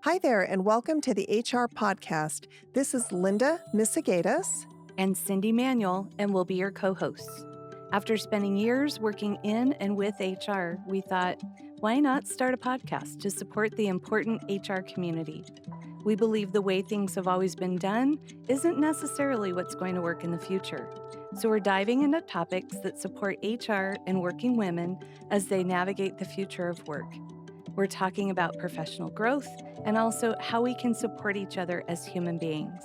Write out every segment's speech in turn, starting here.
Hi there, and welcome to the HR Podcast. This is Linda Misegadis and Cyndi Manuel, and we'll be your co-hosts. After spending years working in and with HR, we thought, why not start a podcast to support the important HR community? We believe the way things have always been done isn't necessarily what's going to work in the future. So we're diving into topics that support HR and working women as they navigate the future of work. We're talking about professional growth and also how we can support each other as human beings.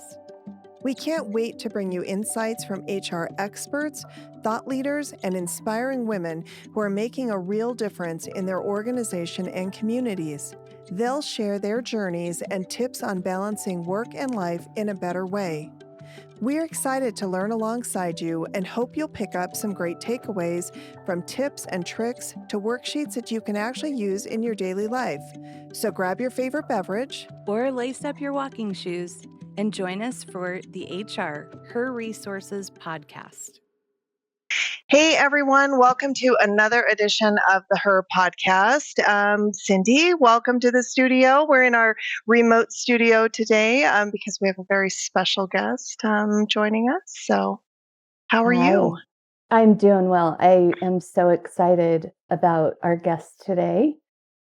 We can't wait to bring you insights from HR experts, thought leaders, and inspiring women who are making a real difference in their organization and communities. They'll share their journeys and tips on balancing work and life in a better way. We're excited to learn alongside you and hope you'll pick up some great takeaways, from tips and tricks to worksheets that you can actually use in your daily life. So grab your favorite beverage or lace up your walking shoes and join us for the HR Her Resources podcast. Hey everyone, welcome to another edition of the Her podcast. Cyndi, welcome to the studio. We're in our remote studio today because we have a very special guest joining us. So how are you? I'm doing well. I am so excited about our guest today.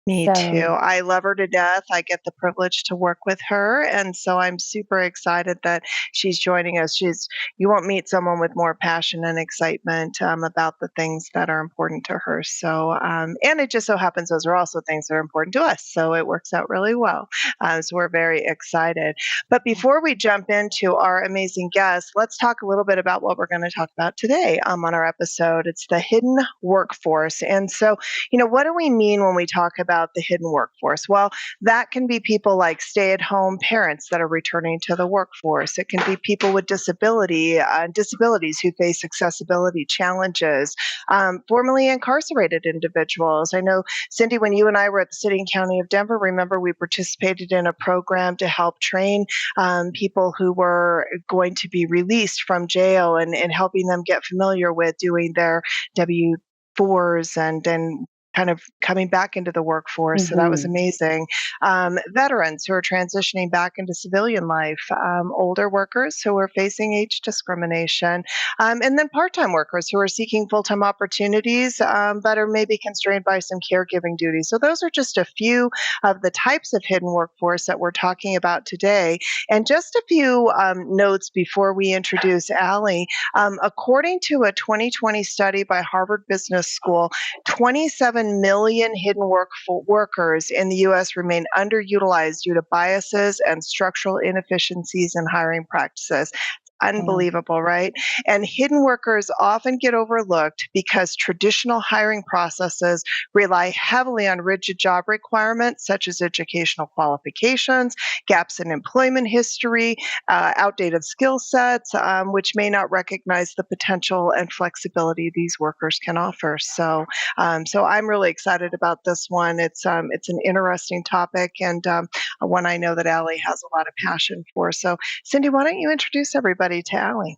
Me too. I love her to death. I get the privilege to work with her. And so I'm super excited that she's joining us. You won't meet someone with more passion and excitement about the things that are important to her. So, and it just so happens those are also things that are important to us. So it works out really well. So we're very excited. But before we jump into our amazing guest, let's talk a little bit about what we're going to talk about today on our episode. It's the hidden workforce. And so, what do we mean when we talk about the hidden workforce? Well, that can be people like stay-at-home parents that are returning to the workforce. It can be people with disabilities who face accessibility challenges, formerly incarcerated individuals. I know, Cyndi, when you and I were at the City and County of Denver, remember we participated in a program to help train people who were going to be released from jail and helping them get familiar with doing their W-4s and kind of coming back into the workforce. So that was amazing. Veterans who are transitioning back into civilian life, older workers who are facing age discrimination, and then part-time workers who are seeking full-time opportunities but are maybe constrained by some caregiving duties. So those are just a few of the types of hidden workforce that we're talking about today. And just a few notes before we introduce Allie. According to a 2020 study by Harvard Business School, 27 million hidden workers in the U.S. remain underutilized due to biases and structural inefficiencies in hiring practices. Unbelievable, right? And hidden workers often get overlooked because traditional hiring processes rely heavily on rigid job requirements such as educational qualifications, gaps in employment history, outdated skill sets, which may not recognize the potential and flexibility these workers can offer. So I'm really excited about this one. It's an interesting topic and one I know that Allie has a lot of passion for. So Cyndi, why don't you introduce everybody to Allie?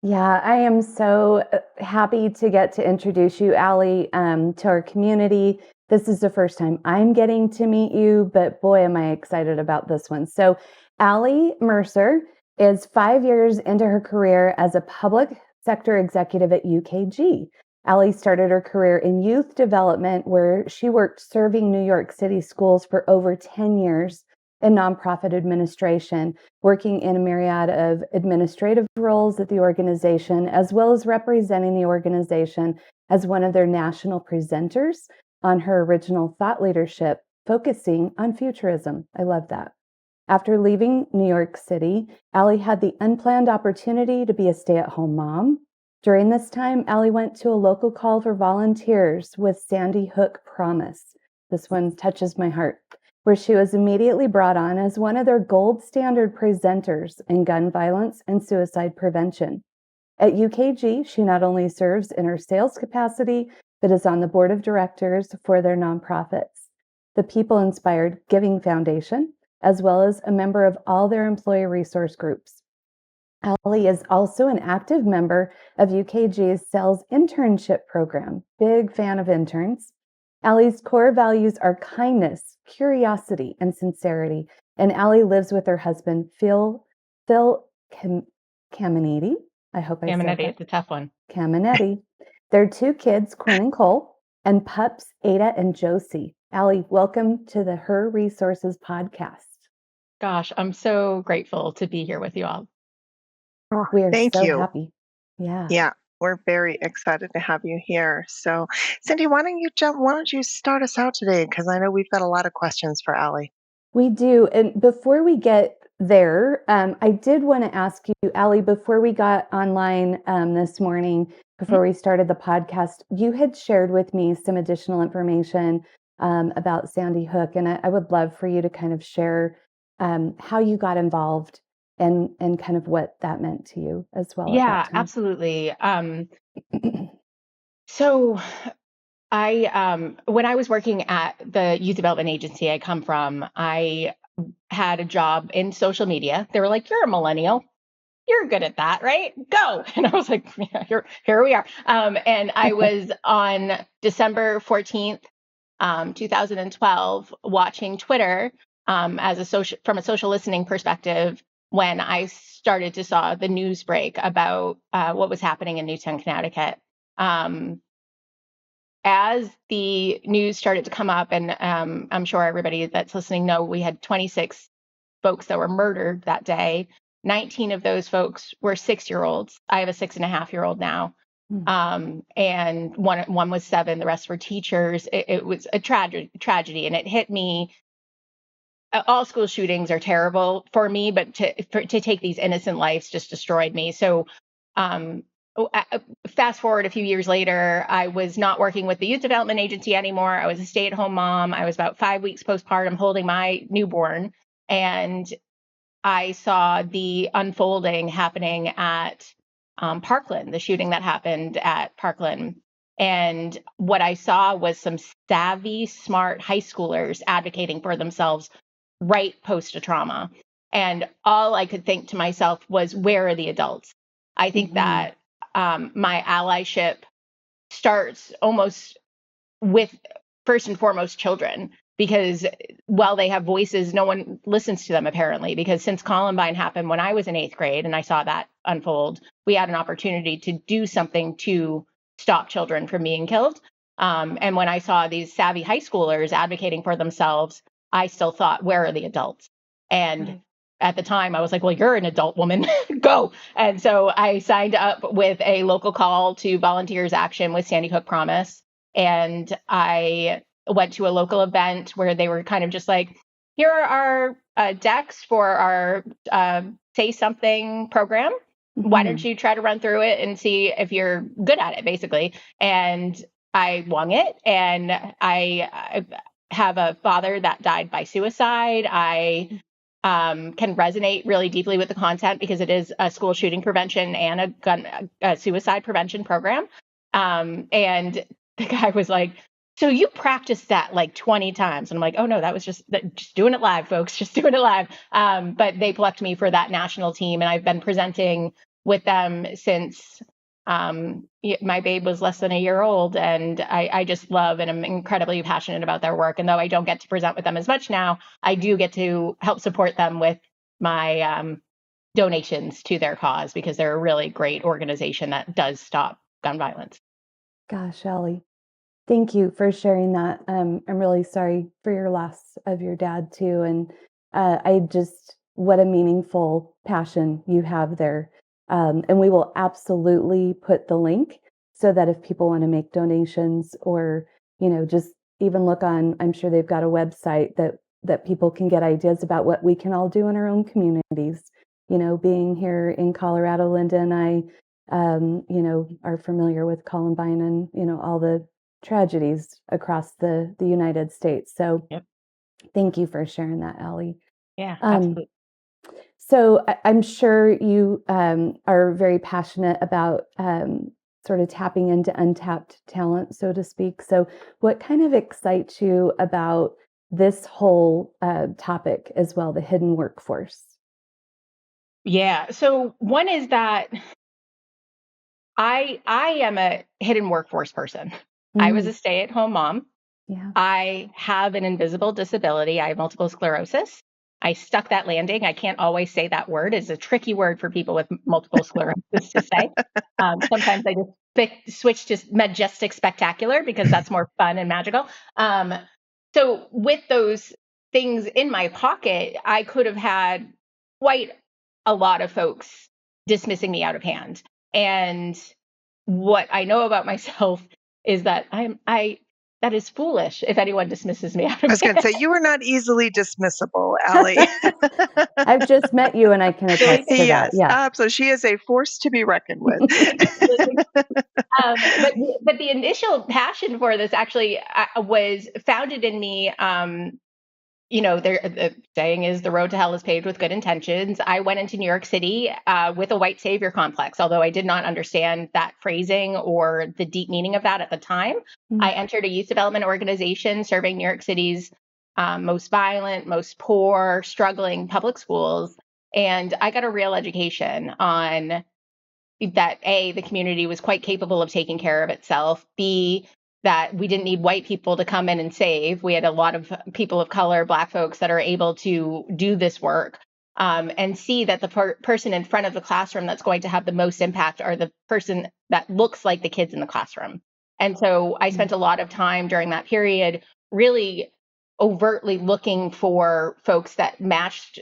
Yeah, I am so happy to get to introduce you, Allie, to our community. This is the first time I'm getting to meet you, but boy, am I excited about this one. So Allie Mercier is 5 years into her career as a public sector executive at UKG. Allie started her career in youth development, where she worked serving New York City schools for over 10 years in nonprofit administration, working in a myriad of administrative roles at the organization, as well as representing the organization as one of their national presenters on her original thought leadership, focusing on futurism. I love that. After leaving New York City, Allie had the unplanned opportunity to be a stay-at-home mom. During this time, Allie went to a local call for volunteers with Sandy Hook Promise. This one touches my heart, where she was immediately brought on as one of their gold standard presenters in gun violence and suicide prevention. At UKG, she not only serves in her sales capacity, but is on the board of directors for their nonprofits, the People Inspired Giving Foundation, as well as a member of all their employee resource groups. Allie is also an active member of UKG's Sales Internship program. Big fan of interns. Allie's core values are kindness, curiosity, and sincerity. And Allie lives with her husband, Phil Caminetti. I hope I said that. It's a tough one. Caminetti. Their 2 kids, Quinn and Cole, and pups, Ada and Josie. Allie, welcome to the Her Resources podcast. Gosh, I'm so grateful to be here with you all. We are Thank so you. happy. Yeah. Yeah, we're very excited to have you here. So, Cyndi, why don't you start us out today? Because I know we've got a lot of questions for Allie. We do. And before we get there, I did want to ask you, Allie, before we got online this morning, before we started the podcast, you had shared with me some additional information about Sandy Hook. And I would love for you to kind of share how you got involved and kind of what that meant to you as well. Yeah, absolutely. So when I was working at the youth development agency I come from, I had a job in social media. They were like, "You're a millennial. You're good at that, right? Go." And I was like, "Yeah, here we are." And I was on December 14th, 2012, watching Twitter from a social listening perspective when I started to saw the news break about what was happening in Newtown, Connecticut. As the news started to come up, and I'm sure everybody that's listening know, we had 26 folks that were murdered that day. 19 of those folks were 6-year-olds. I have a 6.5-year-old now. And one was 7, the rest were teachers. It was a tragedy, and it hit me. All school shootings are terrible for me, but to take these innocent lives just destroyed me. So fast forward a few years later, I was not working with the youth development agency anymore. I was a stay-at-home mom. I was about 5 weeks postpartum holding my newborn, and I saw the unfolding happening at Parkland, the shooting that happened at Parkland. And what I saw was some savvy, smart high schoolers advocating for themselves right post a trauma. And all I could think to myself was, where are the adults? I think that my allyship starts almost with, first and foremost, children, because while they have voices, no one listens to them, apparently, because since Columbine happened when I was in 8th grade and I saw that unfold, we had an opportunity to do something to stop children from being killed. And when I saw these savvy high schoolers advocating for themselves, I still thought, where are the adults? And at the time, I was like, well, you're an adult woman, go. And so I signed up with a local call to Volunteers Action with Sandy Hook Promise. And I went to a local event where they were kind of just like, here are our decks for our Say Something program. Why don't you try to run through it and see if you're good at it, basically. And I wung it. And I have a father that died by suicide. I can resonate really deeply with the content because it is a school shooting prevention and a suicide prevention program. And the guy was like, so you practiced that like 20 times. And I'm like, oh no, that was just doing it live, folks, just doing it live. But they plucked me for that national team. And I've been presenting with them since my babe was less than a year old. And I just love and I'm incredibly passionate about their work. And though I don't get to present with them as much now, I do get to help support them with my donations to their cause, because they're a really great organization that does stop gun violence. Gosh, Allie, thank you for sharing that. I'm really sorry for your loss of your dad too. And what a meaningful passion you have there. And we will absolutely put the link so that if people want to make donations or, just even look on, I'm sure they've got a website that people can get ideas about what we can all do in our own communities. Being here in Colorado, Linda and I, are familiar with Columbine and, all the tragedies across the United States. So Thank you for sharing that, Allie. Yeah, absolutely. So I'm sure you are very passionate about sort of tapping into untapped talent, so to speak. So what kind of excites you about this whole topic as well, the hidden workforce? Yeah. So one is that I am a hidden workforce person. I was a stay-at-home mom. Yeah. I have an invisible disability. I have multiple sclerosis. I stuck that landing. I can't always say that word. It's a tricky word for people with multiple sclerosis to say. Sometimes I just switch to majestic spectacular because that's more fun and magical. So with those things in my pocket, I could have had quite a lot of folks dismissing me out of hand. And what I know about myself is that that is foolish if anyone dismisses me out I of was going to hand. say, you are not easily dismissible, Allie. I've just met you and I can attest to that. Yes, Yeah. absolutely. She is a force to be reckoned with. But the initial passion for this actually was founded in me. The saying is the road to hell is paved with good intentions. I went into New York City with a white savior complex, although I did not understand that phrasing or the deep meaning of that at the time. I entered a youth development organization serving New York City's most violent, most poor, struggling public schools. And I got a real education on that. A, the community was quite capable of taking care of itself. B, that we didn't need white people to come in and save. We had a lot of people of color, Black folks, that are able to do this work. And C, that the person in front of the classroom that's going to have the most impact are the person that looks like the kids in the classroom. And so I spent a lot of time during that period really overtly looking for folks that matched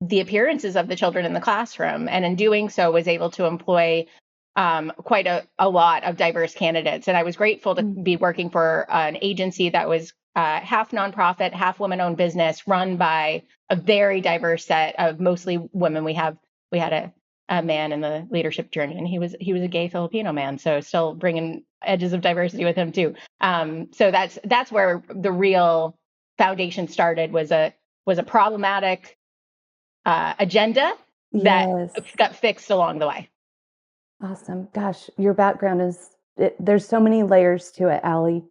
the appearances of the children in the classroom. And in doing so, was able to employ quite a lot of diverse candidates. And I was grateful to be working for an agency that was half nonprofit, half women-owned business, run by a very diverse set of mostly women. We had a man in the leadership journey, and he was a gay Filipino man, so still bringing edges of diversity with him too. So that's where the real foundation started, was a problematic agenda that got fixed along the way. Awesome. Gosh, your background there's so many layers to it, Allie.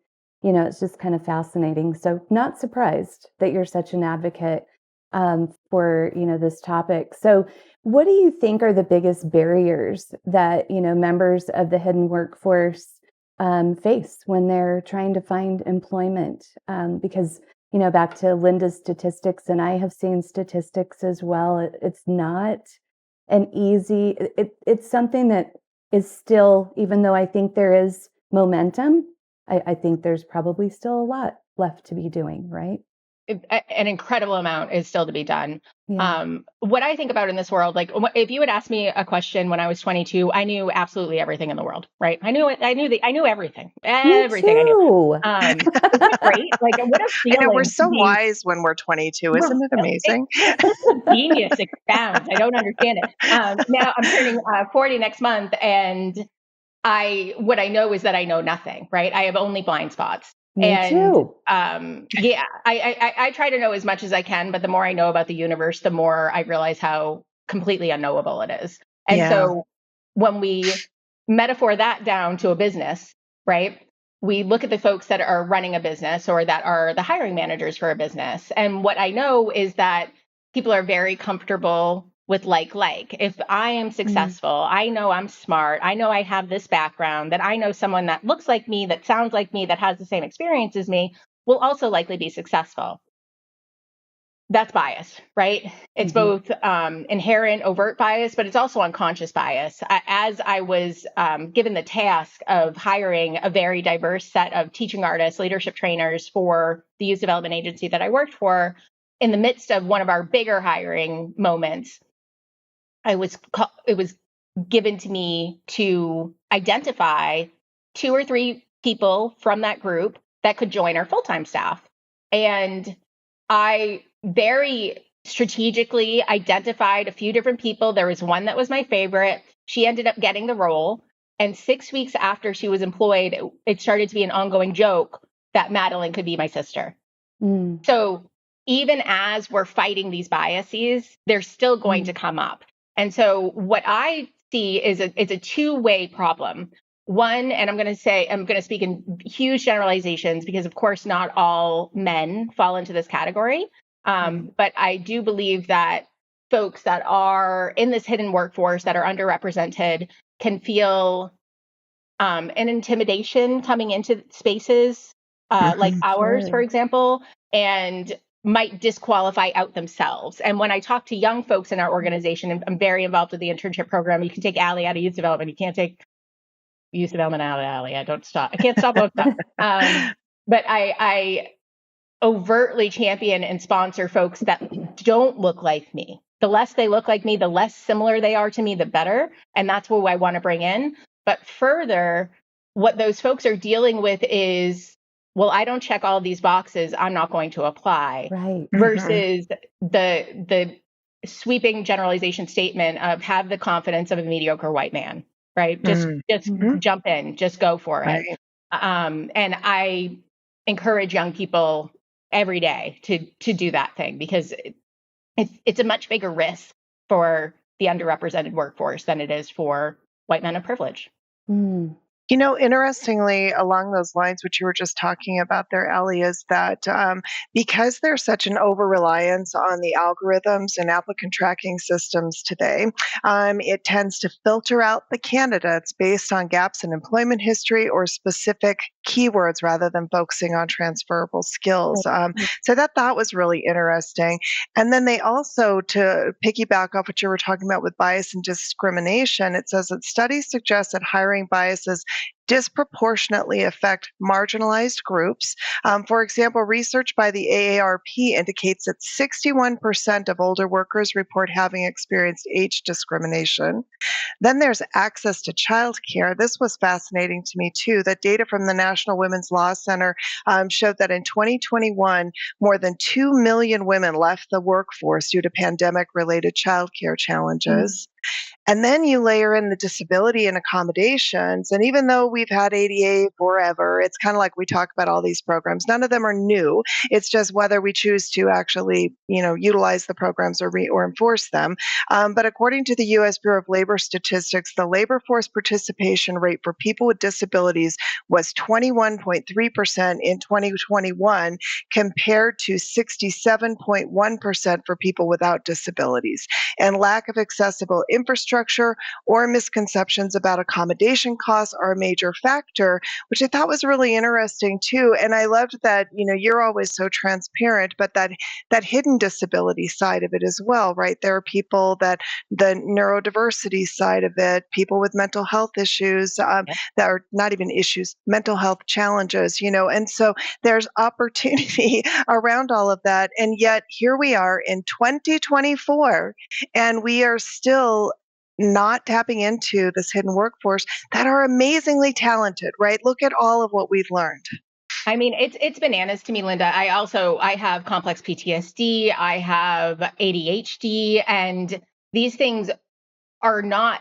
It's just kind of fascinating. So not surprised that you're such an advocate for, this topic. So what do you think are the biggest barriers that, members of the hidden workforce face when they're trying to find employment? Because, back to Linda's statistics, and I have seen statistics as well, it's not an easy, it's something that is still, even though I think there is momentum, I think there's probably still a lot left to be doing, right? An incredible amount is still to be done. Yeah. What I think about in this world, like if you had asked me a question when I was 22, I knew absolutely everything in the world, right? I knew everything. Everything I knew. Isn't it great? Like, what a feeling. I know, we're so wise when we're 22. Isn't it amazing? Genius expounds. I don't understand it. Now I'm turning 40 next month, and what I know is that I know nothing, right? I have only blind spots. Me too. I try to know as much as I can, but the more I know about the universe, the more I realize how completely unknowable it is. And so when we metaphor that down to a business, right? We look at the folks that are running a business or that are the hiring managers for a business. And what I know is that people are very comfortable with like. If I am successful, I know I'm smart, I know I have this background, that I know someone that looks like me, that sounds like me, that has the same experience as me, will also likely be successful. That's bias, right? It's both inherent overt bias, but it's also unconscious bias. As I was given the task of hiring a very diverse set of teaching artists, leadership trainers for the youth development agency that I worked for, in the midst of one of our bigger hiring moments, it was given to me to identify 2 or 3 people from that group that could join our full-time staff. And I very strategically identified a few different people. There was one that was my favorite. She ended up getting the role. And 6 weeks after she was employed, it started to be an ongoing joke that Madeline could be my sister. So even as we're fighting these biases, they're still going to come up. And so what I see is a two-way problem. One, and I'm going to speak in huge generalizations because, of course, not all men fall into this category. But I do believe that folks that are in this hidden workforce that are underrepresented can feel an intimidation coming into spaces like ours, Sure. for example, and might disqualify out themselves. And when I talk to young folks in our organization, and I'm very involved with the internship program, you can take Allie out of youth development. You can't take youth development out of Allie. I can't stop both stuff. But I overtly champion and sponsor folks that don't look like me. The less they look like me, the less similar they are to me, the better. And that's what I want to bring in. But further, what those folks are dealing with is, well, I don't check all these boxes, I'm not going to apply. Right. Versus the sweeping generalization statement of have the confidence of a mediocre white man, right? Just jump in, just go for it. And I encourage young people every day to do that thing, because it's a much bigger risk for the underrepresented workforce than it is for white men of privilege. You know, interestingly, along those lines, what you were just talking about there, Allie, is that because there's such an over-reliance on the algorithms and applicant tracking systems today, it tends to filter out the candidates based on gaps in employment history or specific keywords rather than focusing on transferable skills. So that was really interesting. And then they also, to piggyback off what you were talking about with bias and discrimination, it says that studies suggest that hiring biases disproportionately affect marginalized groups. For example, research by the AARP indicates that 61% of older workers report having experienced age discrimination. Then there's access to childcare. This was fascinating to me too. That data from the National Women's Law Center showed that in 2021, more than 2 million women left the workforce due to pandemic-related childcare challenges. And then you layer in the disability and accommodations. And even though we've had ADA forever, it's kind of like we talk about all these programs. None of them are new. It's just whether we choose to actually, utilize the programs or enforce them. But according to the U.S. Bureau of Labor Statistics, the labor force participation rate for people with disabilities was 21.3% in 2021 compared to 67.1% for people without disabilities. And lack of accessible infrastructure or misconceptions about accommodation costs are a major factor, which I thought was really interesting too. And I loved that, you're always so transparent, but that hidden disability side of it as well, right? There are people that the neurodiversity side of it, people with mental health issues that are not even issues, mental health challenges, and so there's opportunity around all of that. And yet here we are in 2024, and we are still not tapping into this hidden workforce that are amazingly talented, right? Look at all of what we've learned. I mean, it's bananas to me, Linda. I have complex PTSD, I have ADHD, and these things are not,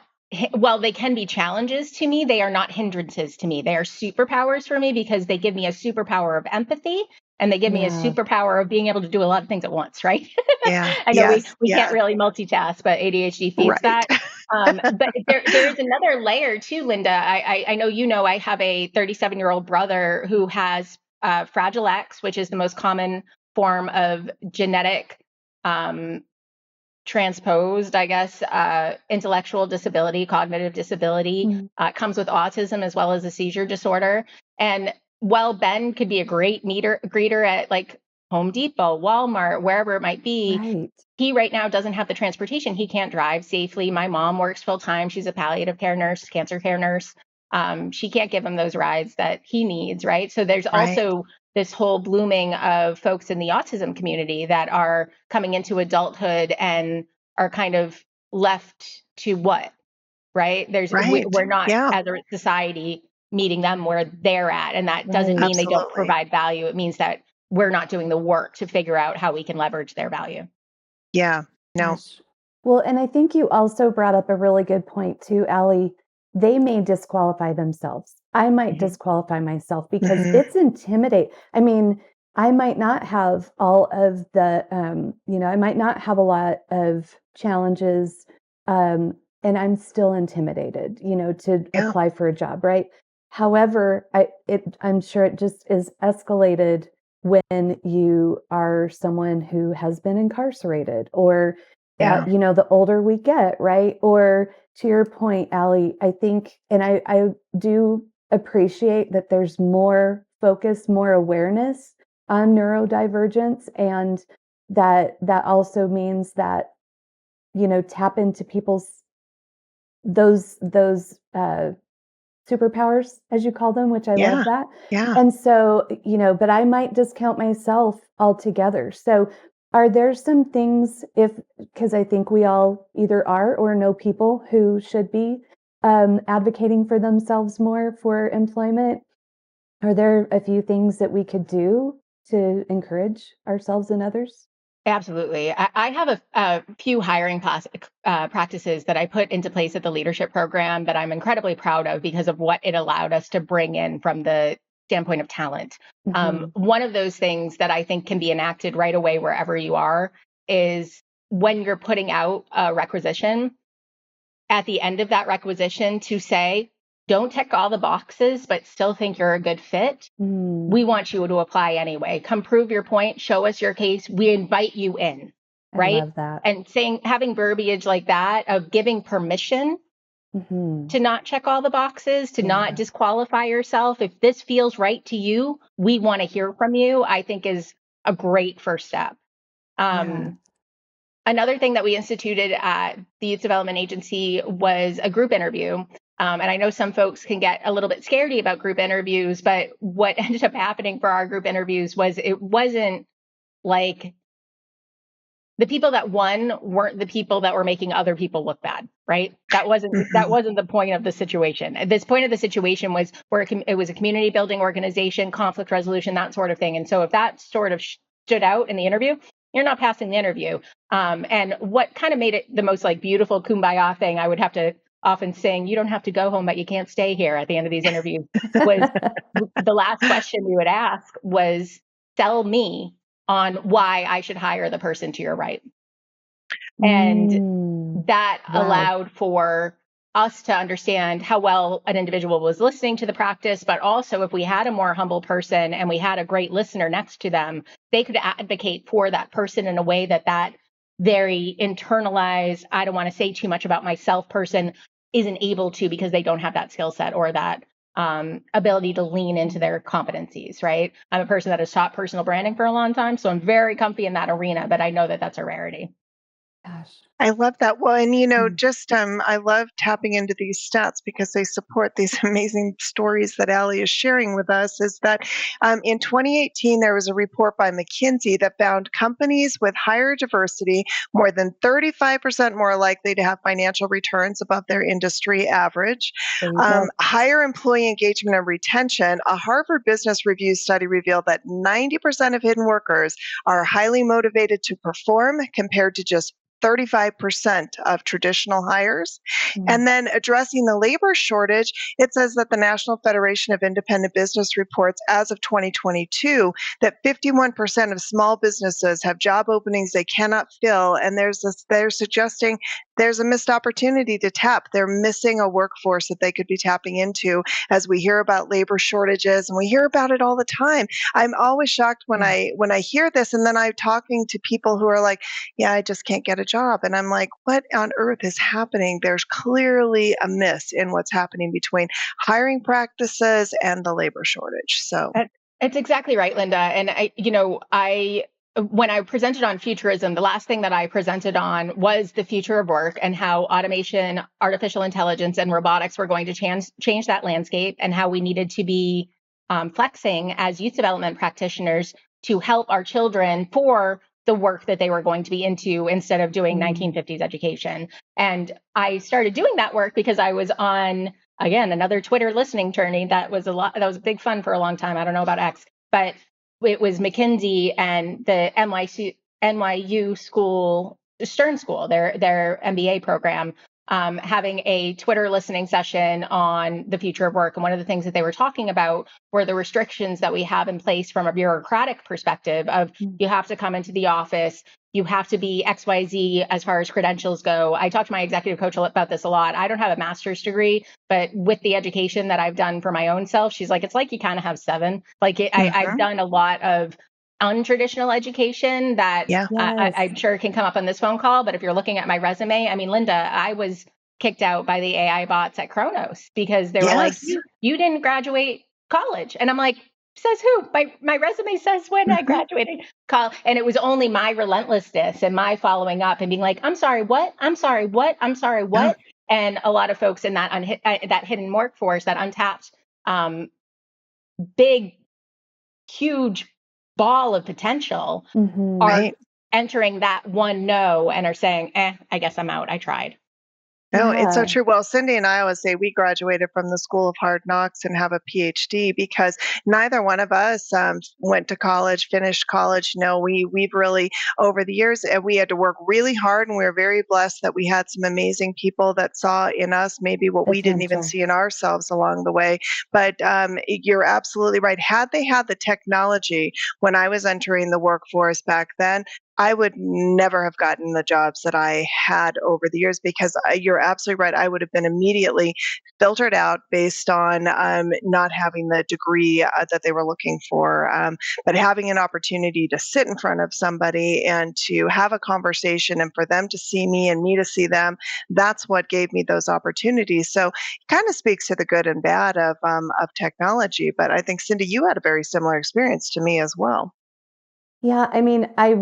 well, they can be challenges to me. They are not hindrances to me. They are superpowers for me because they give me a superpower of empathy. And they give me a superpower of being able to do a lot of things at once, right? Yeah. I know we can't really multitask, but ADHD feeds that. But there's another layer too, Linda. I know I have a 37-year-old brother who has Fragile X, which is the most common form of genetic transposed, I guess, intellectual disability, cognitive disability. Comes with autism as well as a seizure disorder. And while Ben could be a great greeter at like Home Depot, Walmart, wherever it might be, he right now doesn't have the transportation. He can't drive safely. My mom works full time. She's a palliative care nurse, cancer care nurse. She can't give him those rides that he needs, right? So there's also this whole blooming of folks in the autism community that are coming into adulthood and are kind of left to what, right? We're not as a society meeting them where they're at. And that doesn't mean they don't provide value. It means that we're not doing the work to figure out how we can leverage their value. Yeah, no. Gosh. Well, and I think you also brought up a really good point too, Allie. They may disqualify themselves. I might disqualify myself because it's intimidating. I mean, I might not have all of the, I might not have a lot of challenges, and I'm still intimidated, to apply for a job, right? However, I'm sure it just is escalated when you are someone who has been incarcerated or, the older we get, right? Or to your point, Allie, I think, and I do appreciate that there's more focus more awareness on neurodivergence, and that also means that, tap into people's those superpowers, as you call them, which I love that. Yeah. And so, but I might discount myself altogether. So are there some things, because I think we all either are or know people who should be advocating for themselves more for employment? Are there a few things that we could do to encourage ourselves and others? Absolutely. I have a few hiring practices that I put into place at the leadership program that I'm incredibly proud of because of what it allowed us to bring in from the standpoint of talent. One of those things that I think can be enacted right away wherever you are is when you're putting out a requisition, at the end of that requisition to say, don't check all the boxes, but still think you're a good fit. We want you to apply anyway. Come prove your point. Show us your case. We invite you in. Right. I love that. And having verbiage like that of giving permission to not check all the boxes, to not disqualify yourself. If this feels right to you, we want to hear from you, I think is a great first step. Another thing that we instituted at the Youth Development Agency was a group interview. And I know some folks can get a little bit scaredy about group interviews, but what ended up happening for our group interviews was it wasn't like the people that won weren't the people that were making other people look bad, right? That wasn't the point of the situation. This point of the situation was where it was a community building organization, conflict resolution, that sort of thing. And so if that sort of stood out in the interview, you're not passing the interview. And what kind of made it the most like beautiful kumbaya thing, I would have to often sing, you don't have to go home, but you can't stay here at the end of these interviews, was the last question we would ask was, sell me on why I should hire the person to your right. And that allowed for us to understand how well an individual was listening to the practice, but also if we had a more humble person and we had a great listener next to them, they could advocate for that person in a way that very internalized, I don't want to say too much about myself person isn't able to because they don't have that skill set or that ability to lean into their competencies, right? I'm a person that has taught personal branding for a long time, so I'm very comfy in that arena, but I know that that's a rarity. Gosh. I love that. Well, and I love tapping into these stats because they support these amazing stories that Allie is sharing with us. Is that in 2018, there was a report by McKinsey that found companies with higher diversity more than 35% more likely to have financial returns above their industry average. Higher employee engagement and retention. A Harvard Business Review study revealed that 90% of hidden workers are highly motivated to perform compared to just 35% of traditional hires. And then addressing the labor shortage, it says that the National Federation of Independent Business reports as of 2022 that 51% of small businesses have job openings they cannot fill. And they're suggesting there's a missed opportunity to tap. They're missing a workforce that they could be tapping into as we hear about labor shortages, and we hear about it all the time. I'm always shocked when I hear this, and then I'm talking to people who are like, yeah, I just can't get a job. And I'm like, what on earth is happening? There's clearly a miss in what's happening between hiring practices and the labor shortage. So it's exactly right, Linda. And when I presented on futurism, the last thing that I presented on was the future of work and how automation, artificial intelligence, and robotics were going to change that landscape, and how we needed to be flexing as youth development practitioners to help our children for the work that they were going to be into instead of doing 1950s education. And I started doing that work because I was on, again, another Twitter listening journey. That was big fun for a long time. I don't know about X, but it was McKinsey and the NYU school, Stern School, their MBA program, having a Twitter listening session on the future of work. And one of the things that they were talking about were the restrictions that we have in place from a bureaucratic perspective of you have to come into the office, you have to be XYZ as far as credentials go. I talked to my executive coach about this a lot. I don't have a master's degree, but with the education that I've done for my own self, she's like, it's like you kind of have 7. I've done a lot of untraditional education that I'm sure can come up on this phone call. But if you're looking at my resume, I mean, Linda, I was kicked out by the AI bots at Kronos because they were like, you didn't graduate college. And I'm like, Says who? My resume says when I graduated. Call, and it was only my relentlessness and my following up and being like, I'm sorry, what? I'm sorry, what? I'm sorry, Yeah. what? And a lot of folks in that that hidden workforce, that untapped, big, huge ball of potential, Mhm. are Right. entering that one no and are saying, I guess I'm out. I tried. No, it's so Yeah. true. Well, Cyndi and I always say we graduated from the School of Hard Knocks and have a PhD because neither one of us went to college, finished college. No, we've really over the years we had to work really hard, and we were very blessed that we had some amazing people that saw in us maybe what we didn't even Potential. see in ourselves along the way. But you're absolutely right. Had they had the technology when I was entering the workforce back then, I would never have gotten the jobs that I had over the years because you're absolutely right. I would have been immediately filtered out based on not having the degree that they were looking for. But having an opportunity to sit in front of somebody and to have a conversation and for them to see me and me to see them, that's what gave me those opportunities. So it kind of speaks to the good and bad of technology. But I think, Cyndi, you had a very similar experience to me as well. Yeah, I mean, I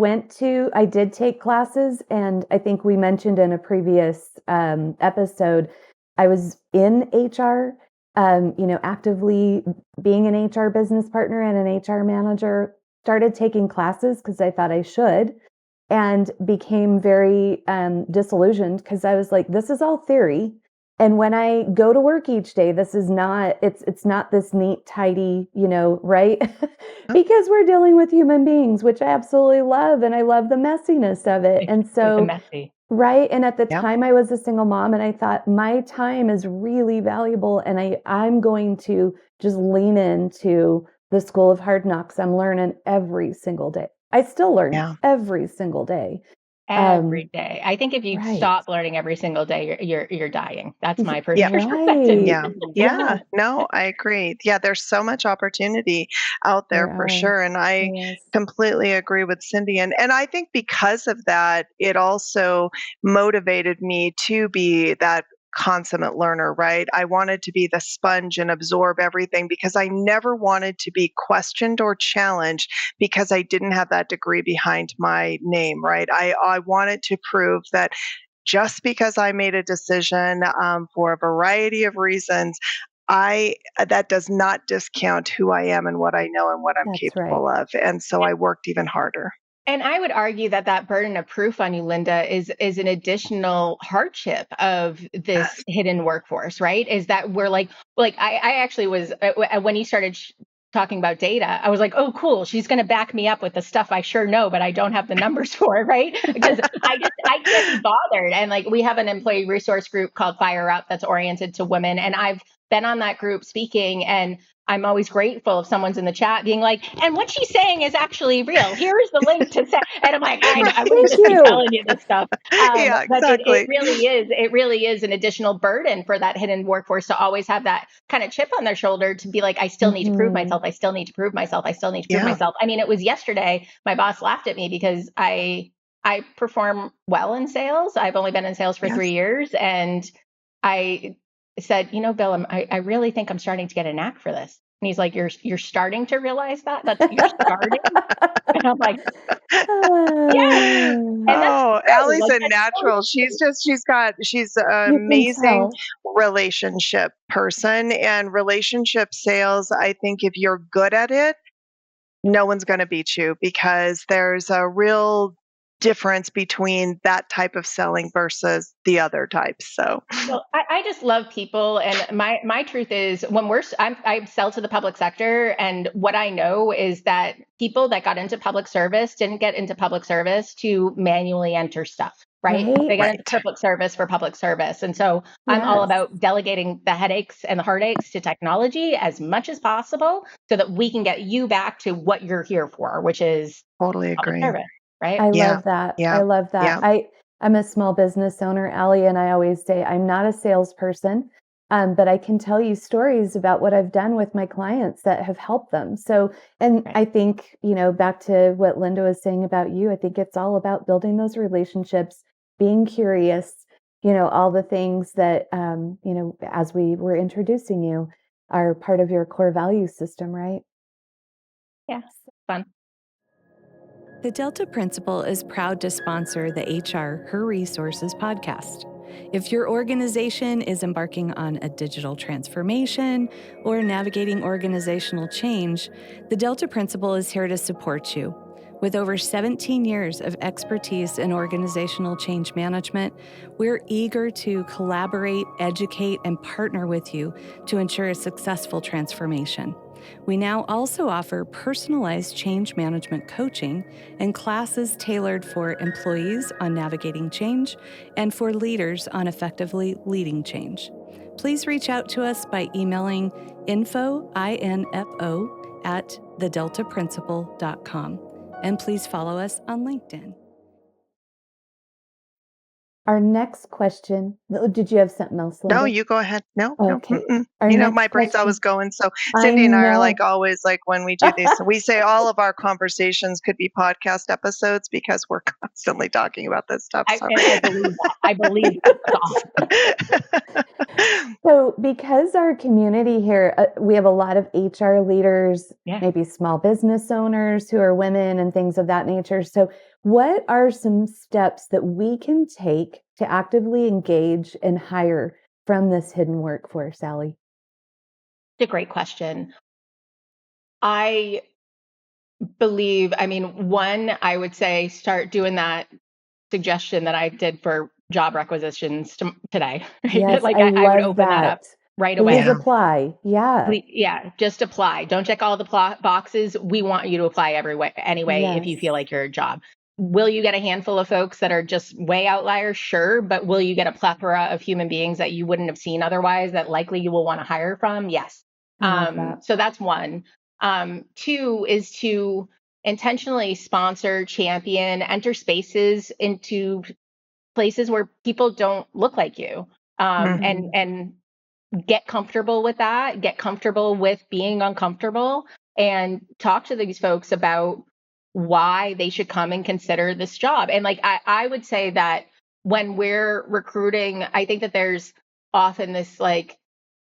did take classes, and I think we mentioned in a previous episode, I was in HR, actively being an HR business partner and an HR manager, started taking classes because I thought I should, and became very disillusioned because I was like, this is all theory. And when I go to work each day, this is not, it's not this neat, tidy, right? Because we're dealing with human beings, which I absolutely love. And I love the messiness of it. And The so, messy. right. And at the Yeah. time I was a single mom, and I thought my time is really valuable. And I'm going to just lean into the School of Hard Knocks. I'm learning every single day. I still learn Yeah. every single day. Every day. I think if you Right. stop learning every single day, you're dying. That's my Yeah. personal perspective. Right. Yeah. Yeah. No, I agree. Yeah, there's so much opportunity out there There for are. sure. And I Yes. completely agree with Cyndi. And I think because of that, it also motivated me to be that consummate learner, right? I wanted to be the sponge and absorb everything because I never wanted to be questioned or challenged because I didn't have that degree behind my name, right? I wanted to prove that just because I made a decision for a variety of reasons, I that does not discount who I am and what I know and what I'm That's right. capable of. And so I worked even harder. And I would argue that that burden of proof on you, Linda, is an additional hardship of this Yes. hidden workforce, right? Is that we're like I actually was when you started talking about data, I was like, oh, cool, she's going to back me up with the stuff I sure know, but I don't have the numbers for, right? Because I can't be bothered. And like we have an employee resource group called Fire Up that's oriented to women, and I've been on that group speaking, and I'm always grateful if someone's in the chat being like, and what she's saying is actually real. Here's the link to say, and I'm like, I know, I wouldn't Thank just be you. telling you this stuff. Yeah, But it exactly. really is an additional burden for that hidden workforce to always have that kind of chip on their shoulder to be like, I still need to prove myself. I still need to prove myself. I still need to prove Yeah. myself. I mean, it was yesterday, my boss laughed at me because I perform well in sales. I've only been in sales for Yes. 3 years, and I said, Bill, I really think I'm starting to get a knack for this. And he's like, you're starting to realize that? You're starting? And I'm like, yes. And that's Oh, true. Allie's Like a that's so natural. She's an You can amazing tell. relationship person and relationship sales. I think if you're good at it, no one's going to beat you because there's a real difference between that type of selling versus the other types. So, Well, I just love people, and my truth is when I sell to the public sector, and what I know is that people that got into public service didn't get into public service to manually enter stuff, right? Right? They got into right. public service for public service, and so I'm all Yes. about delegating the headaches and the heartaches to technology as much as possible, so that we can get you back to what you're here for, which is Totally public agree. service, right? I Yeah. love that. Yeah. I love that. Yeah. I'm a small business owner, Allie, and I always say I'm not a salesperson, but I can tell you stories about what I've done with my clients that have helped them. So, and Right. I think, back to what Linda was saying about you, I think it's all about building those relationships, being curious, all the things that, as we were introducing you, are part of your core value system, right? Yeah, fun. The Delta Principal is proud to sponsor the HR Her Resources podcast. If your organization is embarking on a digital transformation or navigating organizational change, the Delta Principal is here to support you. With over 17 years of expertise in organizational change management, we're eager to collaborate, educate, and partner with you to ensure a successful transformation. We now also offer personalized change management coaching and classes tailored for employees on navigating change and for leaders on effectively leading change. Please reach out to us by emailing info at thedeltaprincipal.com. And please follow us on LinkedIn. Our next question, did you have something else, Linda? No, you go ahead. No, Okay. no. Our You know, next my brain's question- always going. So I Cyndi and I are know. like always like when we do these, we say all of our conversations could be podcast episodes because we're constantly talking about this stuff. So. I believe that. I believe that. So because our community here, we have a lot of HR leaders, maybe small business owners who are women and things of that nature. So what are some steps that we can take to actively engage and hire from this hidden workforce, Allie? It's a great question. I believe, one, I would say start doing that suggestion that I did for job requisitions today. Right? Yes, Like I would love open that up right away. Please apply. Yeah. Just apply. Don't check all the boxes. We want you to apply anyway if you Yes. feel like you're a job. Will you get a handful of folks that are just way outliers? Sure. But will you get a plethora of human beings that you wouldn't have seen otherwise that likely you will want to hire from? Yes. I love that. So that's one. Two is to intentionally sponsor, champion, enter spaces into places where people don't look like you. And get comfortable with that, get comfortable with being uncomfortable, and talk to these folks about why they should come and consider this job. And like, I would say that when we're recruiting, I think that there's often this like,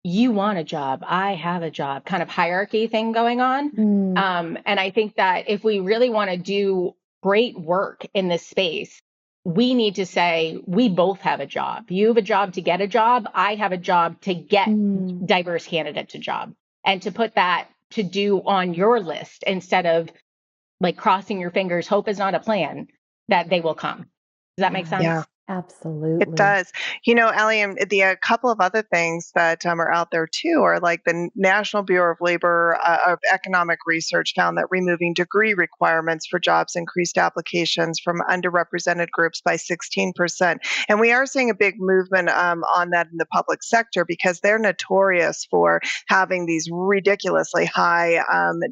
you want a job, I have a job kind of hierarchy thing going on. And I think that if we really want to do great work in this space, we need to say, we both have a job. You have a job to get a job. I have a job to get diverse candidates a job, and to put that to do on your list instead of like crossing your fingers, hope is not a plan, that they will come. Does that make sense? Yeah. Absolutely. It does. You know, Allie, a couple of other things that are out there too are like the National Bureau of Labor of Economic Research found that removing degree requirements for jobs increased applications from underrepresented groups by 16%. And we are seeing a big movement on that in the public sector because they're notorious for having these ridiculously high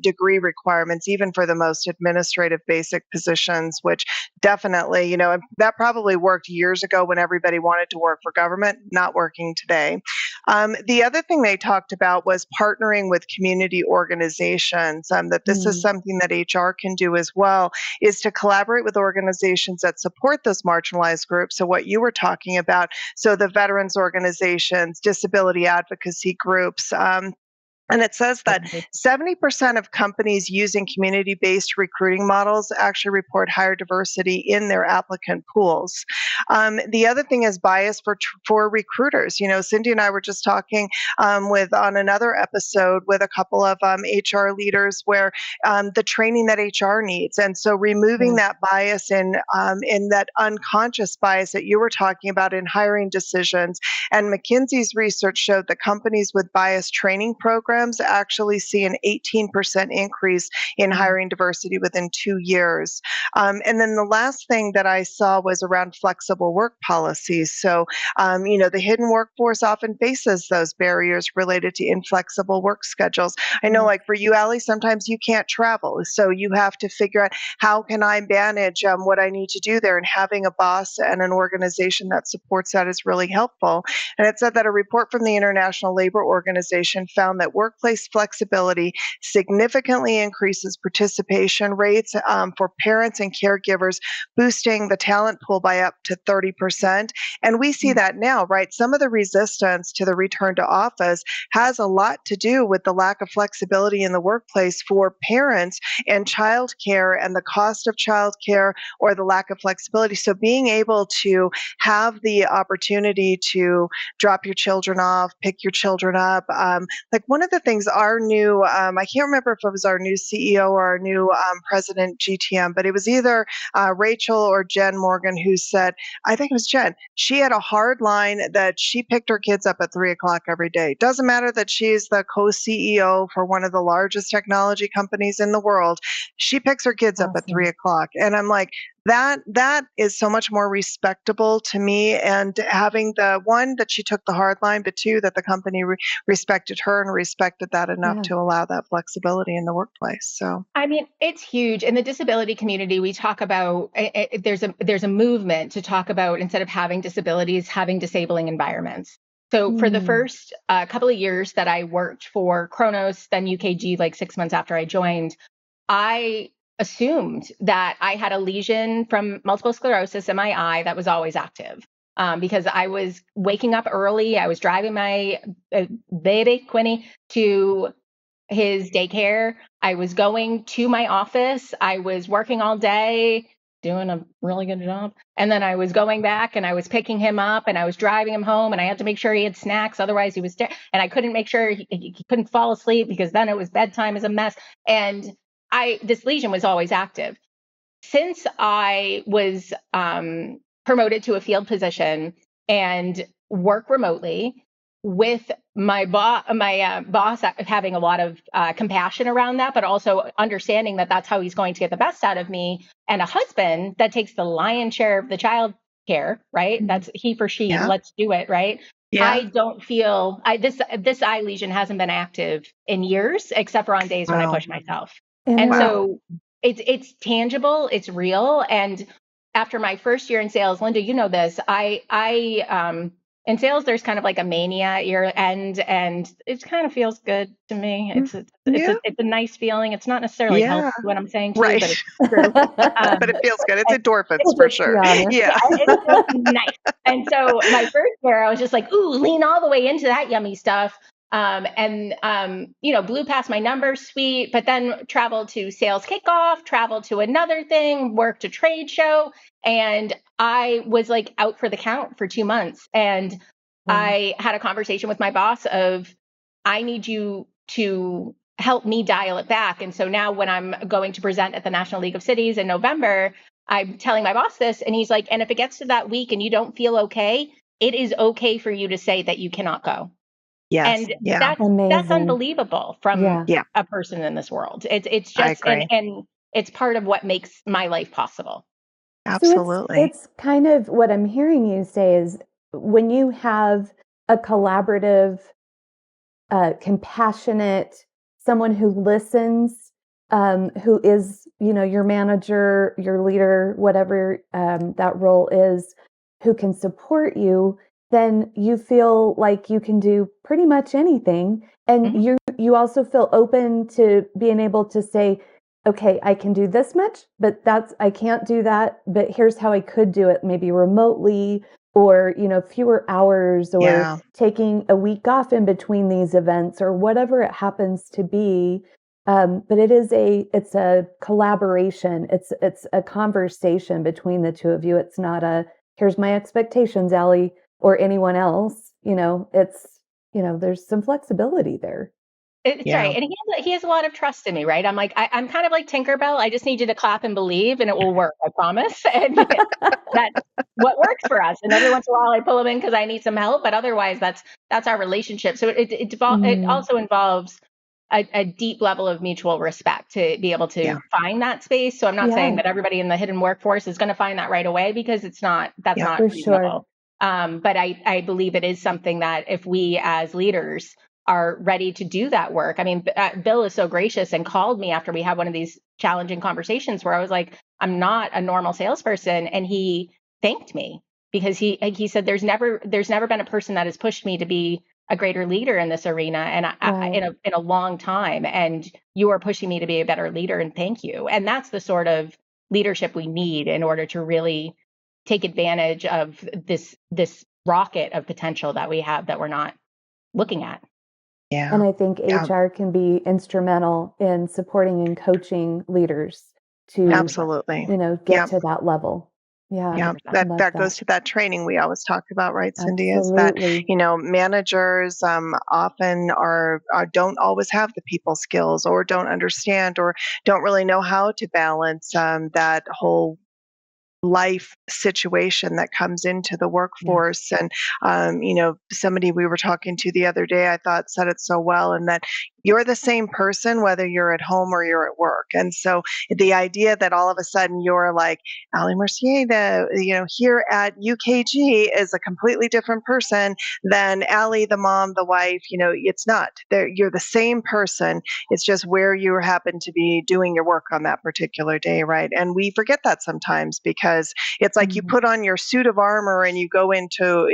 degree requirements, even for the most administrative basic positions, which definitely, you know, that probably worked years ago when everybody wanted to work for government, not working today. The other thing they talked about was partnering with community organizations, that this is something that HR can do as well, is to collaborate with organizations that support those marginalized groups. So what you were talking about, so the veterans organizations, disability advocacy groups, and it says that 70% of companies using community-based recruiting models actually report higher diversity in their applicant pools. The other thing is bias for recruiters. You know, Cyndi and I were just talking on another episode with a couple of HR leaders where the training that HR needs, and so removing that bias in that unconscious bias that you were talking about in hiring decisions. And McKinsey's research showed that companies with bias training programs actually see an 18% increase in hiring diversity within 2 years. And then the last thing that I saw was around flexible work policies. So, you know, the hidden workforce often faces those barriers related to inflexible work schedules. I know, like for you, Allie, sometimes you can't travel. So you have to figure out how can I manage what I need to do there, and having a boss and an organization that supports that is really helpful. And it said that a report from the International Labor Organization found that workplace flexibility significantly increases participation rates for parents and caregivers, boosting the talent pool by up to to 30%. And we see that now, right? Some of the resistance to the return to office has a lot to do with the lack of flexibility in the workplace for parents and childcare and the cost of childcare or the lack of flexibility. So being able to have the opportunity to drop your children off, pick your children up. Like one of the things our new, I can't remember if it was our new CEO or our new president GTM, but it was either Rachel or Jen Morgan who said, I think it was Jen, she had a hard line that she picked her kids up at 3:00 every day. Doesn't matter that she's the co-CEO for one of the largest technology companies in the world. She picks her kids up at 3:00. And I'm like, that is so much more respectable to me. And having the one that she took the hard line, but two that the company respected her and respected that enough to allow that flexibility in the workplace. So I mean, it's huge. In the disability community, we talk about there's a movement to talk about, instead of having disabilities, having disabling environments. So for the first couple of years that I worked for Kronos, then UKG, like 6 months after I joined, I assumed that I had a lesion from multiple sclerosis in my eye that was always active, because I was waking up early. I was driving my baby Quinny to his daycare. I was going to my office. I was working all day, doing a really good job. And then I was going back and I was picking him up and I was driving him home, and I had to make sure he had snacks. Otherwise he was and I couldn't make sure he couldn't fall asleep, because then it was bedtime is a mess. And this lesion was always active. Since I was promoted to a field position and work remotely, with my boss having a lot of compassion around that, but also understanding that that's how he's going to get the best out of me, and a husband that takes the lion's share of the child care, right? That's he for she. Yeah. Let's do it, right? Yeah. I don't feel this eye lesion hasn't been active in years, except for on days when I push myself. And so it's tangible, it's real. And after my first year in sales, Linda, you know this, I in sales, there's kind of like a mania year end, and it kind of feels good to me. It's a nice feeling. It's not necessarily healthy, what I'm saying to you, but it's true. But it feels good. It's endorphins for sure. Yeah. It feels nice. And so my first year, I was just like, ooh, lean all the way into that yummy stuff. Blew past my numbers, sweet, but then traveled to sales kickoff, traveled to another thing, worked a trade show, and I was like out for the count for 2 months. And I had a conversation with my boss of, I need you to help me dial it back. And so now when I'm going to present at the National League of Cities in November, I'm telling my boss this, and he's like, and if it gets to that week and you don't feel okay, it is okay for you to say that you cannot go. Yes. And that's unbelievable from a person in this world. It's just, and it's part of what makes my life possible. Absolutely. So it's kind of what I'm hearing you say is, when you have a collaborative, compassionate, someone who listens, who is, your manager, your leader, whatever that role is, who can support you, then you feel like you can do pretty much anything. And you also feel open to being able to say, okay, I can do this much, but I can't do that, but here's how I could do it, maybe remotely, or, fewer hours, or taking a week off in between these events, or whatever it happens to be. But it's a collaboration. It's a conversation between the two of you. It's not here's my expectations, Allie, or anyone else. There's some flexibility there. It's right. And he has a lot of trust in me, right? I'm like, I'm kind of like Tinkerbell. I just need you to clap and believe, and it will work. I promise. And that's what works for us. And every once in a while I pull him in because I need some help, but otherwise that's our relationship. So it also involves a deep level of mutual respect to be able to find that space. So I'm not saying that everybody in the hidden workforce is going to find that right away, because that's not reasonable. Sure. But I believe it is something that if we as leaders are ready to do that work. I mean, Bill is so gracious and called me after we had one of these challenging conversations where I was like, I'm not a normal salesperson. And he thanked me, because he said, there's never been a person that has pushed me to be a greater leader in this arena, and in a long time. And you are pushing me to be a better leader, and thank you. And that's the sort of leadership we need in order to really take advantage of this rocket of potential that we have that we're not looking at. Yeah. And I think Yeah. HR can be instrumental in supporting and coaching leaders to, Absolutely. get Yeah. to that level. Yeah. Yeah, 100%. that goes to that training we always talk about, right, Cyndi? Is that Absolutely. managers often are don't always have the people skills, or don't understand, or don't really know how to balance that whole life situation that comes into the workforce. And somebody we were talking to the other day, I thought said it so well, and that you're the same person whether you're at home or you're at work. And so the idea that all of a sudden you're like Allie Mercier, here at UKG, is a completely different person than Allie, the mom, the wife. It's not. You're the same person. It's just where you happen to be doing your work on that particular day, right? And we forget that sometimes, because it's like you put on your suit of armor and you go into